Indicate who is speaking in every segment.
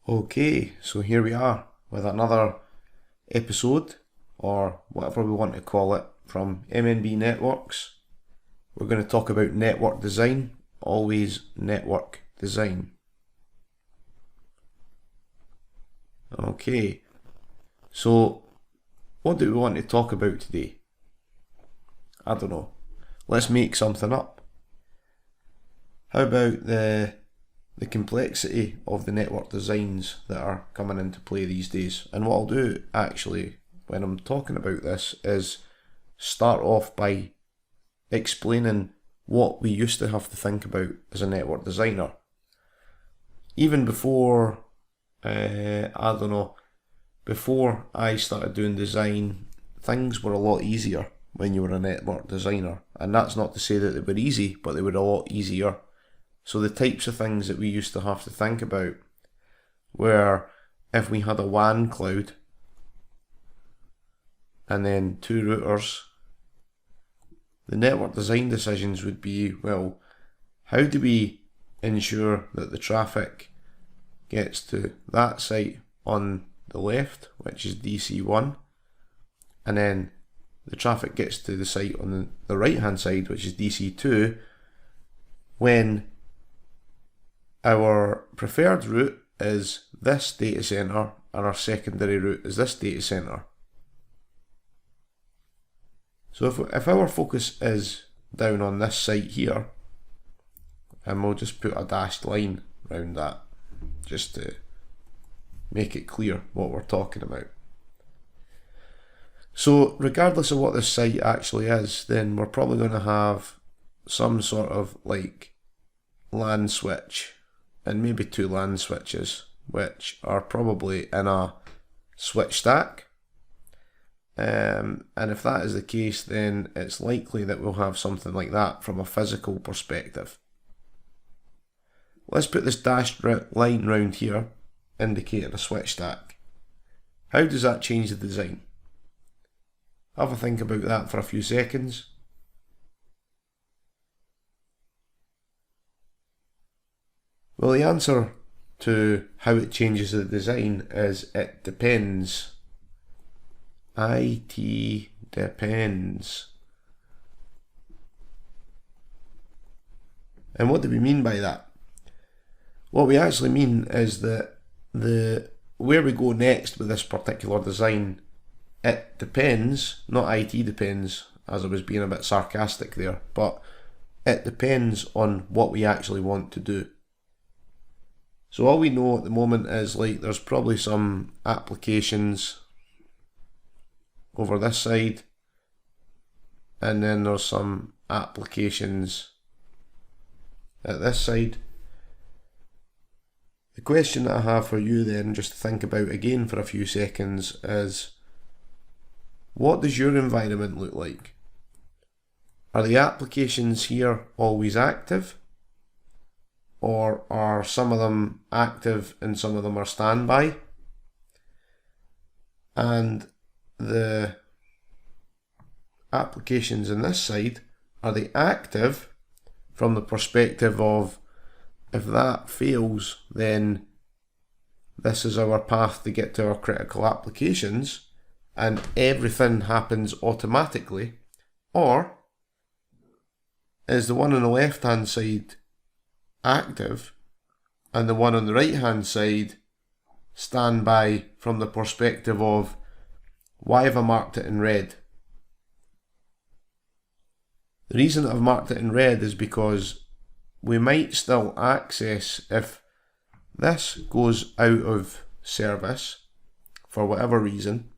Speaker 1: Okay, so here we are with another episode, or whatever we want to call it, from MNB Networks. We're going to talk about network design, always network design. Okay, so what do we want to talk about today? I don't know. Let's make something up. How about the complexity of the network designs that are coming into play these days? And what I'll do actually when I'm talking about this is start off by explaining what we used to have to think about as a network designer. Even before, before I started doing design, things were a lot easier when you were a network designer. And that's not to say that they were easy, but they were a lot easier. So the types of things that we used to have to think about were, if we had a WAN cloud and then two routers, the network design decisions would be, well, how do we ensure that the traffic gets to that site on the left, which is DC1, and then the traffic gets to the site on the right hand side, which is DC2, when our preferred route is this data center and our secondary route is this data center. So if our focus is down on this site here, and we'll just put a dashed line around that just to make it clear what we're talking about. So regardless of what this site actually is, then we're probably going to have some sort of like LAN switch and maybe two LAN switches, which are probably in a switch stack. And if that is the case, then it's likely that we'll have something like that from a physical perspective. Let's put this dashed line round here, indicating a switch stack. How does that change the design? Have a think about that for a few seconds. Well, the answer to how it changes the design is it depends. IT depends. And what do we mean by that? What we actually mean is that where we go next with this particular design, it depends, not IT depends, as I was being a bit sarcastic there, but it depends on what we actually want to do. So all we know at the moment is like there's probably some applications over this side, and then there's some applications at this side. The question that I have for you then, just to think about again for a few seconds, is what does your environment look like? Are the applications here always active? Or are some of them active and some of them are standby? And the applications on this side, are they active from the perspective of if that fails, then this is our path to get to our critical applications and everything happens automatically? Or is the one on the left hand side active and the one on the right hand side standby from the perspective of why have I marked it in red? The reason that I've marked it in red is because we might still access, if this goes out of service for whatever reason,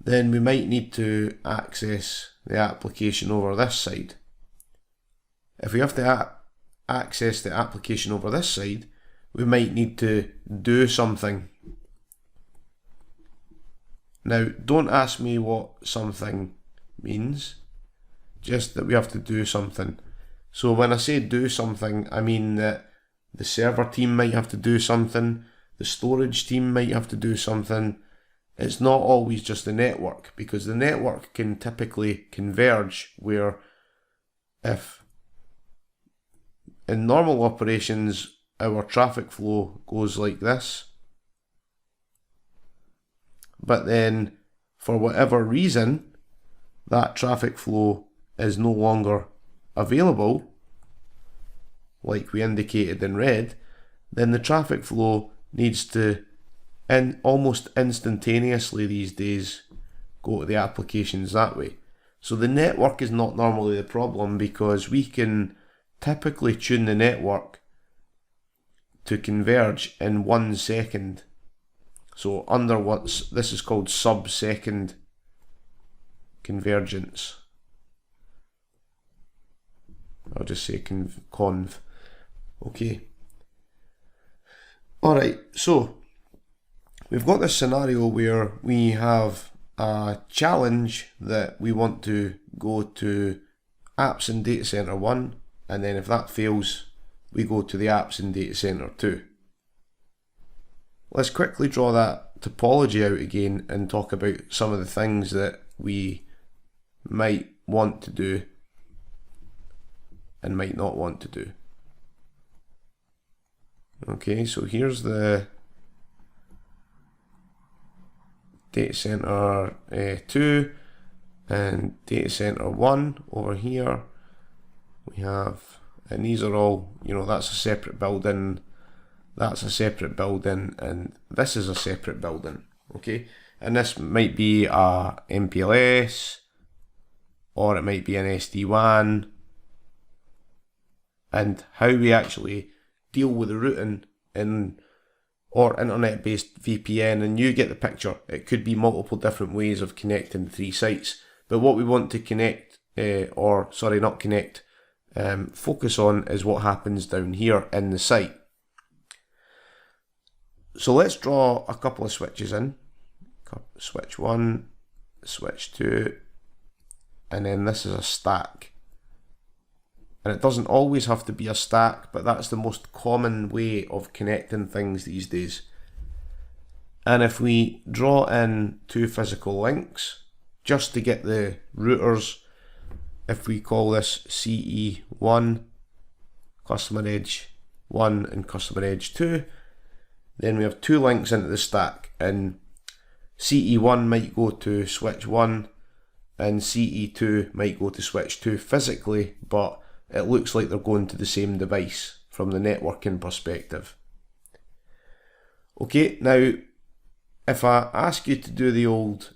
Speaker 1: then we might need to access the application over this side. If we have to access the application over this side, we might need to do something. Now, don't ask me what something means, just that we have to do something. So when I say do something, I mean that the server team might have to do something, the storage team might have to do something. It's not always just the network, because the network can typically converge where if in normal operations our traffic flow goes like this, but then for whatever reason that traffic flow is no longer available, like we indicated in red, then the traffic flow needs to almost instantaneously these days go to the applications that way. So the network is not normally the problem, because we can typically tune the network to converge in 1 second. So under this is called sub-second convergence. I'll just say conv. Okay. Alright, so we've got this scenario where we have a challenge that we want to go to apps in data center 1, and then if that fails, we go to the apps in data center 2. Let's quickly draw that topology out again and talk about some of the things that we might want to do and might not want to do. Okay, so here's the data center 2 and data center 1 over here. We have, and these are all, that's a separate building, that's a separate building, and this is a separate building. Okay, and this might be a MPLS, or it might be an SD-WAN, and how we actually deal with the routing or internet-based VPN, and you get the picture. It could be multiple different ways of connecting the 3 sites, but what we want to focus on is what happens down here in the site. So let's draw a couple of switches in. Switch 1, switch 2, and then this is a stack. And it doesn't always have to be a stack, but that's the most common way of connecting things these days. And if we draw in 2 physical links, just to get the routers, if we call this CE1, customer edge 1 and customer edge 2, then we have 2 links into the stack, and CE1 might go to switch 1 and CE2 might go to switch 2 physically, but it looks like they're going to the same device from the networking perspective. Okay, now if I ask you to do the old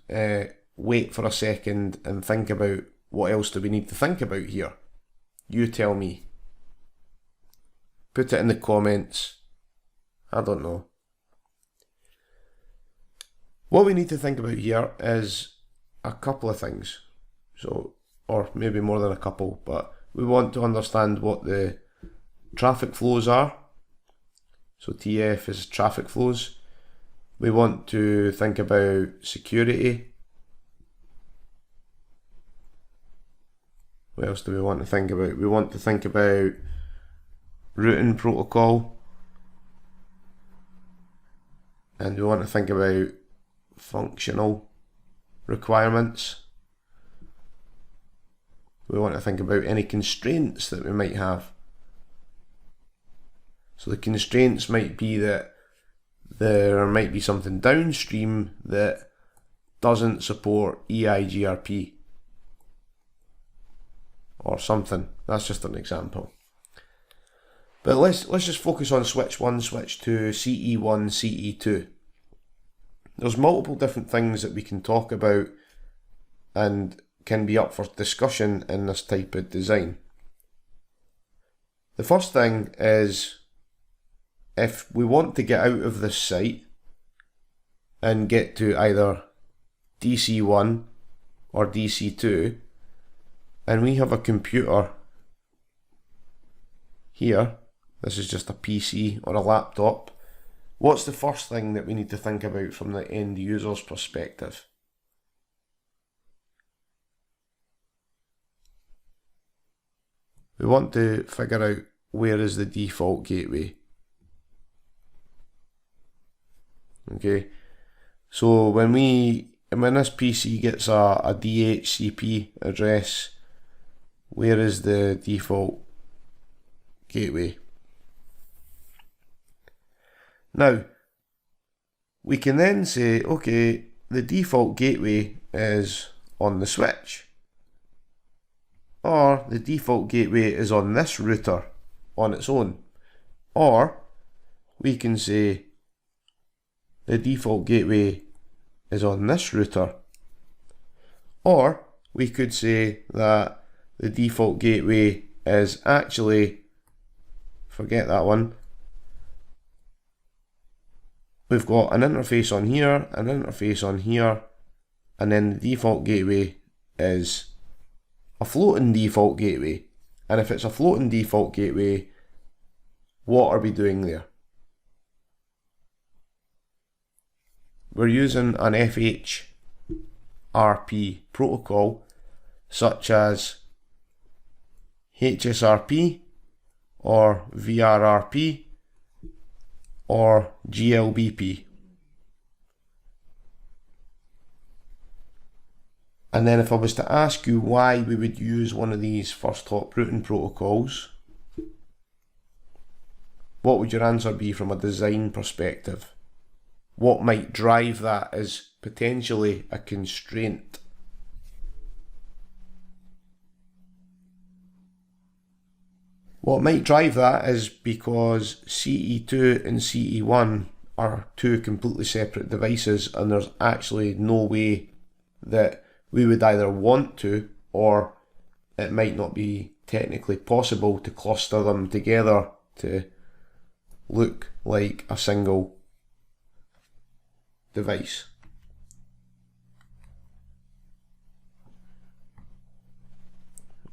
Speaker 1: wait for a second and think about what else do we need to think about here, you tell me. Put it in the comments. I don't know. What we need to think about here is a couple of things. So, or maybe more than a couple, but we want to understand what the traffic flows are. So TF is traffic flows. We want to think about security. What else do we want to think about? We want to think about routing protocol. And we want to think about functional requirements. We want to think about any constraints that we might have. So the constraints might be that there might be something downstream that doesn't support EIGRP or something. That's just an example. But let's just focus on switch 1, switch 2, CE1, CE2. There's multiple different things that we can talk about and can be up for discussion in this type of design. The first thing is, if we want to get out of this site and get to either DC1 or DC2, and we have a computer here, this is just a PC or a laptop, what's the first thing that we need to think about from the end user's perspective? We want to figure out where is the default gateway. Okay, so when this PC gets a DHCP address, where is the default gateway? Now, we can then say, okay, the default gateway is on the switch, or the default gateway is on this router on its own, or we can say the default gateway is on this router, or we could say that the default gateway is actually, forget that one, we've got an interface on here, an interface on here, and then the default gateway is a floating default gateway. And if it's a floating default gateway, what are we doing there? We're using an FHRP protocol such as HSRP or VRRP or GLBP. And then if I was to ask you why we would use one of these first hop routing protocols, what would your answer be from a design perspective? What might drive that as potentially a constraint? What might drive that is because CE2 and CE1 are two completely separate devices, and there's actually no way that we would either want to, or it might not be technically possible to cluster them together to look like a single device.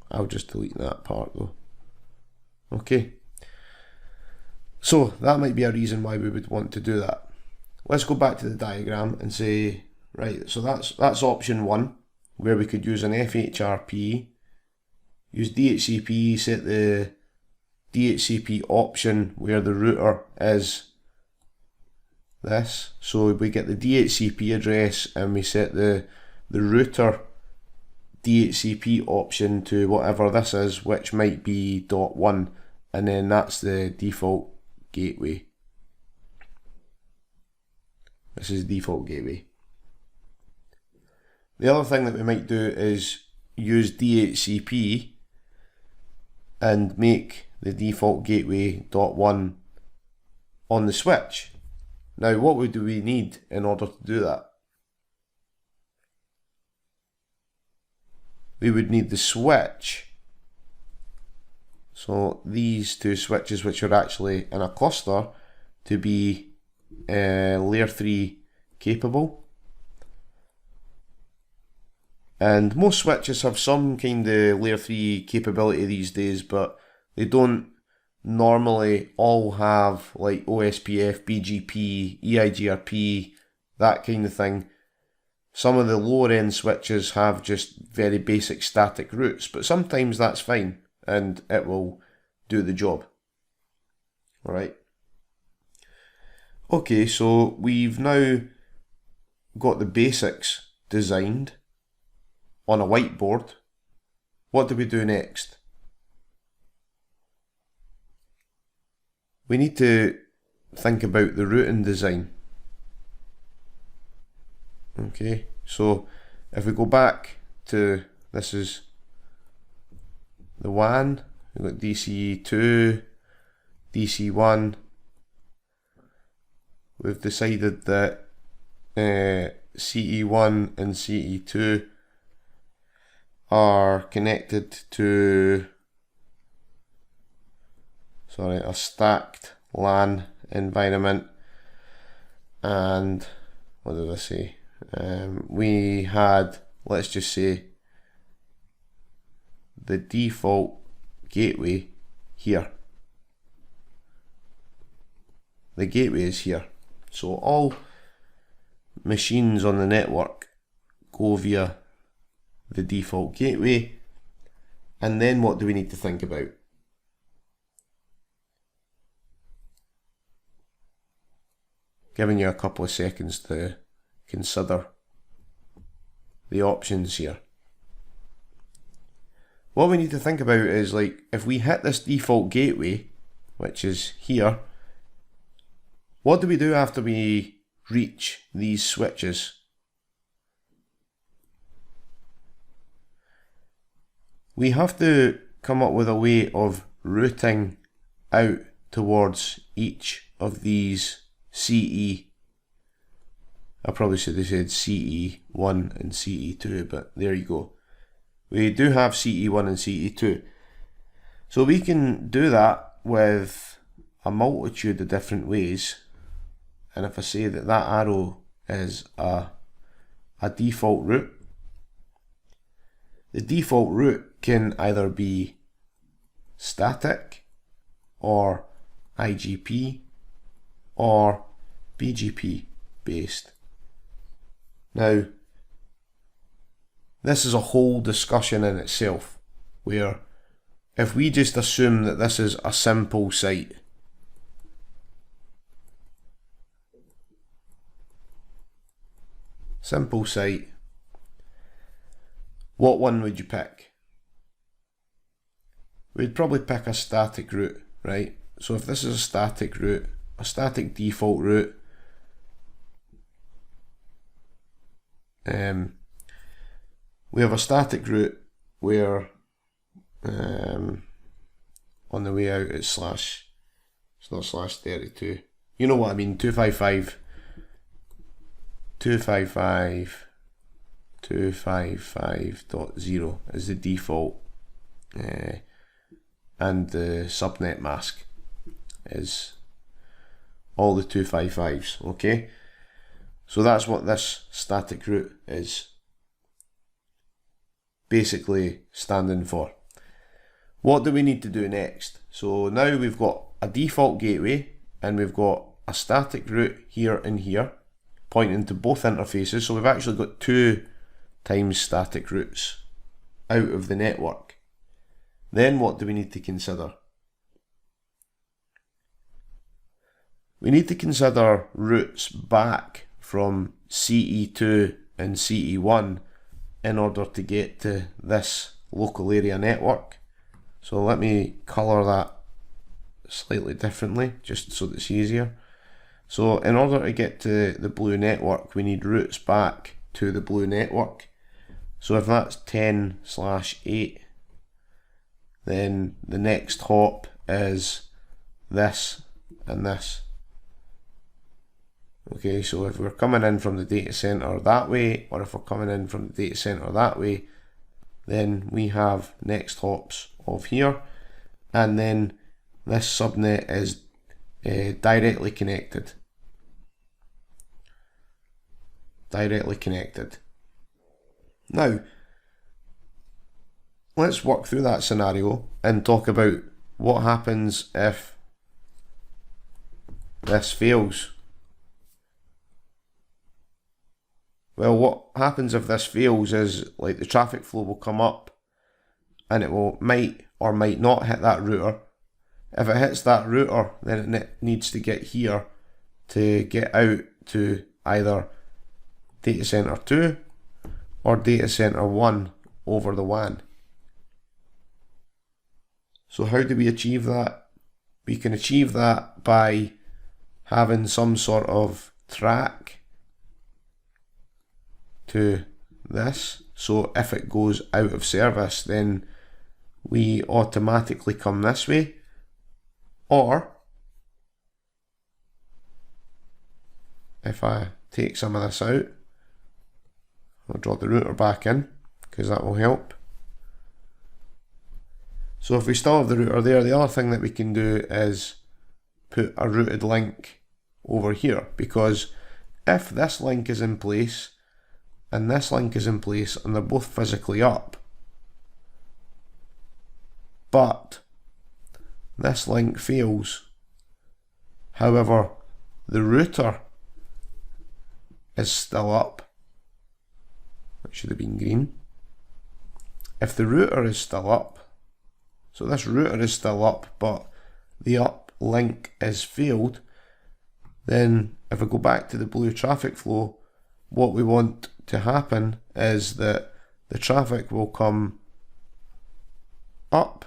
Speaker 1: I'll just delete that part though. Okay, so that might be a reason why we would want to do that. Let's go back to the diagram and say, right, so that's option one, where we could use an FHRP, use DHCP, set the DHCP option where the router is this. So we get the DHCP address and we set the router DHCP option to whatever this is, which might be .1, and then that's the default gateway. This is default gateway. The other thing that we might do is use DHCP and make the default gateway .1 on the switch. Now, what do we need in order to do that? We would need the switch. So these two switches, which are actually in a cluster, to be layer 3 capable. And most switches have some kind of layer 3 capability these days, but they don't normally all have like OSPF, BGP, EIGRP, that kind of thing. Some of the lower end switches have just very basic static routes, but sometimes that's fine and it will do the job. Alright. Okay, so we've now got the basics designed on a whiteboard. What do we do next? We need to think about the routing design. Okay, so if we go back to, this is the WAN, we've got DC2, DC1. We've decided that CE1 and CE2 are connected to, a stacked LAN environment. And what did I say? We had, let's just say, the default gateway here. The gateway is here. So all machines on the network go via the default gateway. And then what do we need to think about? Giving you a couple of seconds to consider the options here. What we need to think about is, like, if we hit this default gateway, which is here, what do we do after we reach these switches? we have to come up with a way of routing out towards each of these CE. I probably should have said CE1 and CE2, but there you go. We do have CE1 and CE2. So we can do that with a multitude of different ways. And if I say that that arrow is a default route, the default route can either be static or IGP or BGP based. Now, this is a whole discussion in itself, where if we just assume that this is a simple site, what one would you pick? We'd probably pick a static route, right? So if this is a static route, a static default route, we have a static route where on the way out it's slash, it's not slash 32, you know what I mean, 255.255.0 is the default, and the subnet mask is all the 255s, okay? So that's what this static route is basically standing for. What do we need to do next? So now we've got a default gateway and we've got a static route here and here pointing to both interfaces. So we've actually got 2 times static routes out of the network. Then what do we need to consider? We need to consider routes back from CE2 and CE1 in order to get to this local area network. So let me colour that slightly differently, just so that it's easier. So in order to get to the blue network, we need routes back to the blue network. So if that's 10/8, then the next hop is this and this. Okay, so if we're coming in from the data center that way, or if we're coming in from the data center that way, then we have next hops of here, and then this subnet is directly connected. Now, let's work through that scenario and talk about what happens if this fails. Well, what happens if this fails is, like, the traffic flow will come up and it might or might not hit that router. If it hits that router, then it needs to get here to get out to either data center 2 or data center 1 over the WAN. So how do we achieve that? We can achieve that by having some sort of track to this. So if it goes out of service, then we automatically come this way. Or if I take some of this out, I'll draw the router back in because that will help. So if we still have the router there, the other thing that we can do is put a routed link over here, because if this link is in place and this link is in place and they're both physically up, but this link fails, however the router is still up, it should have been green. If the router is still up, so this router is still up but the up link is failed, then if I go back to the blue traffic flow, what we want to happen is that the traffic will come up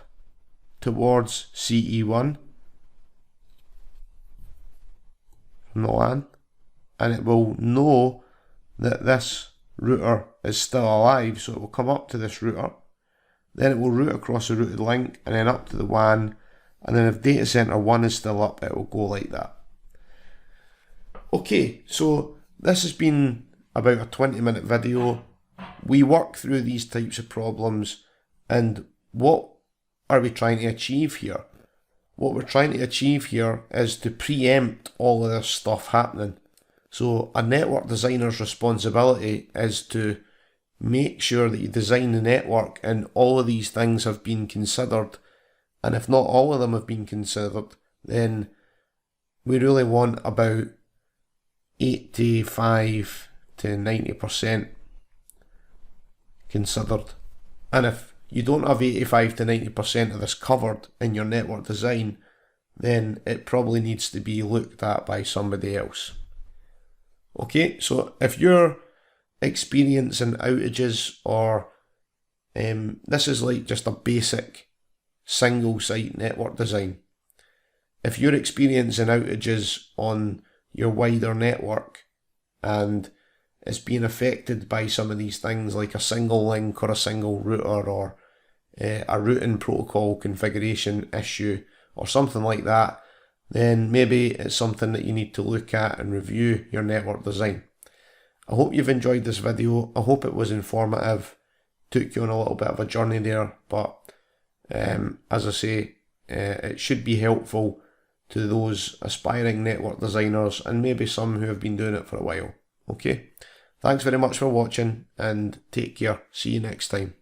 Speaker 1: towards CE1 from the LAN, and it will know that this router is still alive, so it will come up to this router then it will route across the routed link and then up to the WAN, and then if data center 1 is still up, it will go like that. Okay, so this has been about a 20-minute video. We work through these types of problems, and what are we trying to achieve here? What we're trying to achieve here is to preempt all of this stuff happening. So a network designer's responsibility is to make sure that you design the network and all of these things have been considered. And if not all of them have been considered, then we really want about 85 to 90% considered. And if you don't have 85 to 90% of this covered in your network design, then it probably needs to be looked at by somebody else. Okay, so if you're experiencing outages, or this is like just a basic single site network design. If you're experiencing outages on your wider network and it's being affected by some of these things like a single link or a single router or a routing protocol configuration issue or something like that, then maybe it's something that you need to look at and review your network design. I hope you've enjoyed this video. I hope it was informative, took you on a little bit of a journey there, but as I say, it should be helpful to those aspiring network designers and maybe some who have been doing it for a while. Okay, thanks very much for watching and take care. See you next time.